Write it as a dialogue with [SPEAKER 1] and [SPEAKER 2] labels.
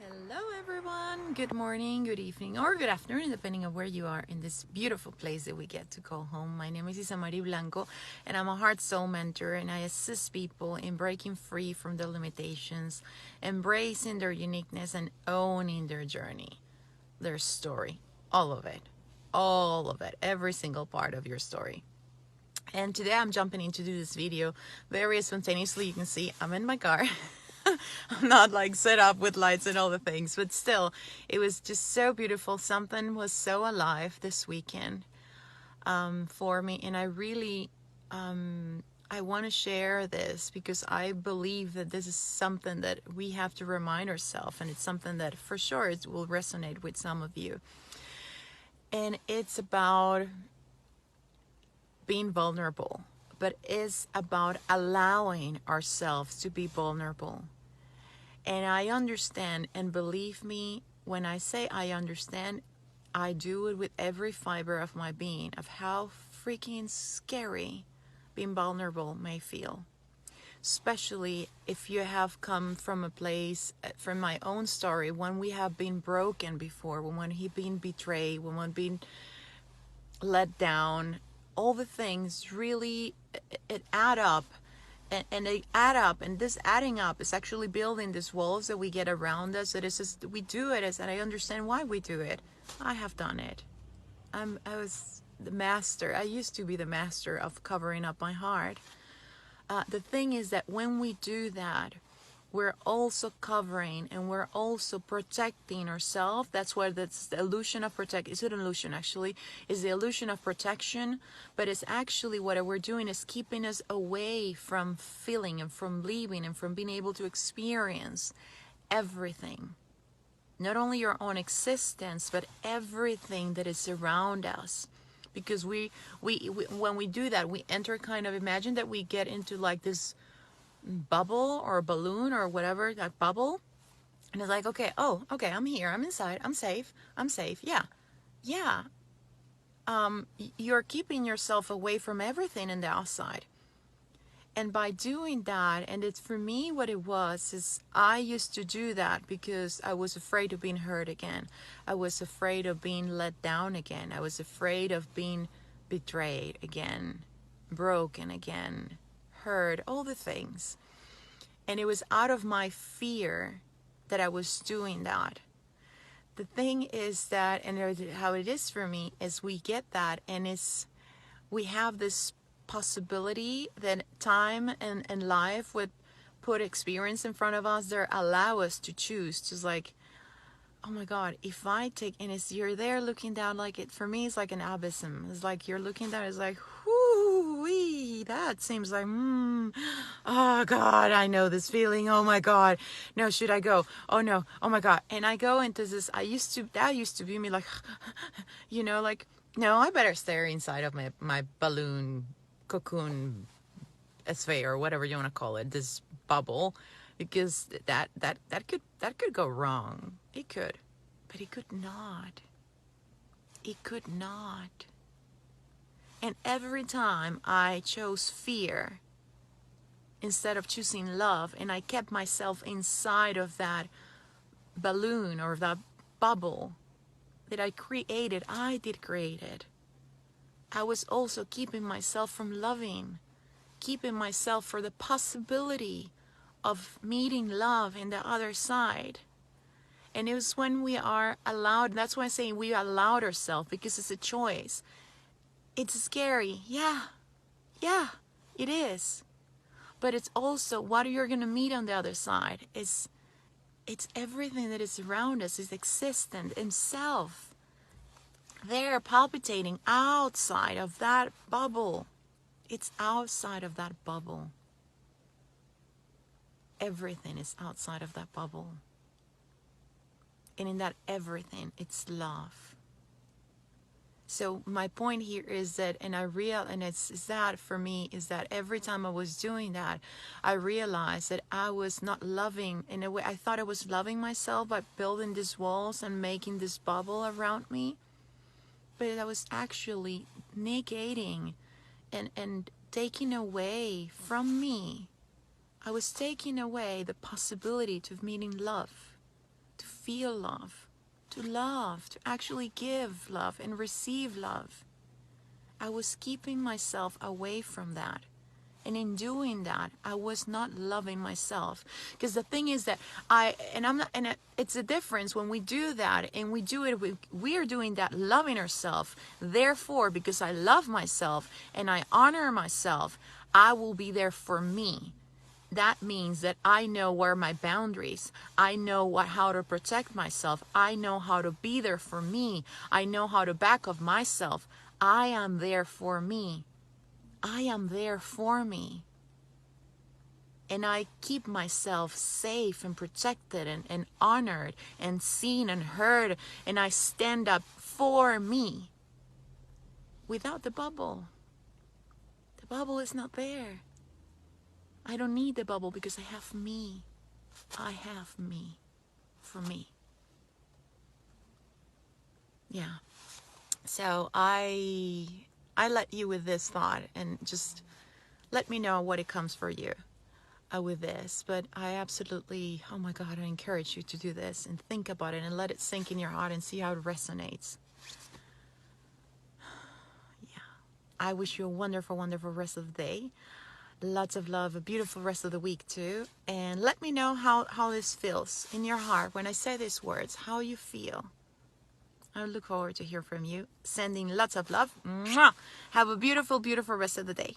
[SPEAKER 1] Hello, everyone. Good morning, good evening, or good afternoon, depending on where you are in this beautiful place that we get to call home. My name is Isamari Blanco, and I'm a heart soul mentor, and I assist people in breaking free from their limitations, embracing their uniqueness, and owning their journey, their story, all of it, every single part of your story. And today I'm jumping in to do this video very spontaneously. You can see I'm in my car. I'm not like set up with lights and all the things, but still, it was just so beautiful. Something was so alive this weekend for me, and I really I want to share this because I believe that this is something that we have to remind ourselves, and it's something that for sure it will resonate with some of you. And it's about being vulnerable, but it's about allowing ourselves to be vulnerable. And I understand, and believe me, when I say I understand, I do it with every fiber of my being, of how freaking scary being vulnerable may feel. Especially if you have come from a place, from my own story, when we have been broken before, when we've been betrayed, when we've been let down, all the things really, it add up, and they add up, and this adding up is actually building these walls that we get around us. That is just, we do it as, and I understand why we do it. I have done it. I was the master. I used to be the master of covering up my heart. The thing is that when we do that, we're also covering and we're also protecting ourselves. That's where that's the illusion of protect. Is it an illusion actually? Is the illusion of protection, but it's actually what we're doing is keeping us away from feeling and from living and from being able to experience everything. Not only your own existence, but everything that is around us. Because we when we do that, we enter kind of, imagine that we get into like this bubble or balloon or whatever, that bubble, and it's like, okay, oh, okay, I'm here, I'm inside, I'm safe, yeah. You're keeping yourself away from everything in the outside. And by doing that, and it's for me what it was is I used to do that because I was afraid of being hurt again. I was afraid of being let down again. I was afraid of being betrayed again, broken again, hurt, all the things. And it was out of my fear that I was doing that. The thing is that, and how it is for me, is we get that, and we have this possibility that time and life would put experience in front of us that allow us to choose. Just like, oh my God, if I take, and it's, you're there looking down, like it, for me, it's like an abysm. It's like you're looking down, it's like, whoo-wee, that seems like, oh God, I know this feeling. Oh my God, no, should I go? Oh no, oh my God. And I go into this, that used to be me like, like, no, I better stay inside of my balloon, cocoon, sphere, or whatever you want to call it, this bubble, because that could go wrong. It could, but it could not. It could not. And every time I chose fear instead of choosing love, and I kept myself inside of that balloon or that bubble that I did create it. I was also keeping myself from loving, keeping myself for the possibility of meeting love in the other side. And it was when we are allowed, that's why I'm saying we allowed ourselves, because it's a choice. It's scary, yeah, it is. But it's also what you're going to meet on the other side. It's everything that is around us, is existent in self. They're palpitating outside of that bubble. It's outside of that bubble. Everything is outside of that bubble. And in that everything, it's love. So my point here is that, and it's that for me, is that every time I was doing that, I realized that I was not loving, in a way, I thought I was loving myself by building these walls and making this bubble around me. But I was actually negating and taking away from me. I was taking away the possibility of meeting love. to feel love, to actually give love and receive love. I was keeping myself away from that. And in doing that, I was not loving myself. Because the thing is that it's a difference when we do that and we do it, we are doing that loving ourselves. Therefore, because I love myself and I honor myself, I will be there for me. That means that I know where my boundaries, I know how to protect myself. I know how to be there for me. I know how to back up myself. I am there for me. I am there for me. And I keep myself safe and protected and honored and seen and heard. And I stand up for me without the bubble. The bubble is not there. I don't need the bubble because I have me. I have me for me. Yeah. So I let you with this thought, and just let me know what it comes for you with this. But I absolutely, oh my God, I encourage you to do this and think about it and let it sink in your heart and see how it resonates. Yeah. I wish you a wonderful, wonderful rest of the day. Lots of love, a beautiful rest of the week too. And let me know how this feels in your heart when I say these words, how you feel. I look forward to hear from you. Sending lots of love. Mwah! Have a beautiful, beautiful rest of the day.